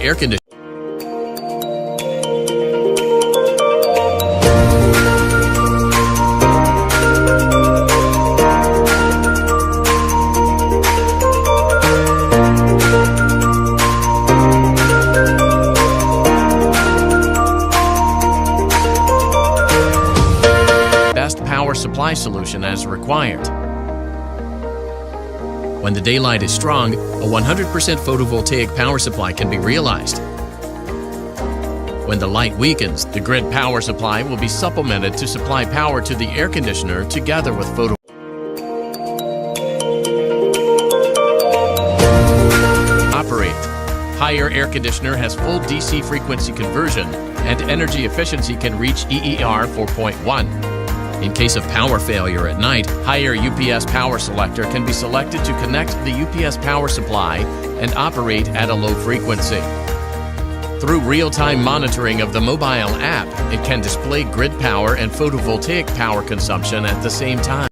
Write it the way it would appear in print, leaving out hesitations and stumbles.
air conditioner. Best power supply solution as required. When the daylight is strong, a 100% photovoltaic power supply can be realized. When the light weakens, the grid power supply will be supplemented to supply power to the air conditioner together with photo. Operate. Higher air conditioner has full DC frequency conversion and energy efficiency can reach EER 4.1. In case of power failure at night, higher UPS power selector can be selected to connect the UPS power supply and operate at a low frequency. Through real-time monitoring of the mobile app, it can display grid power and photovoltaic power consumption at the same time.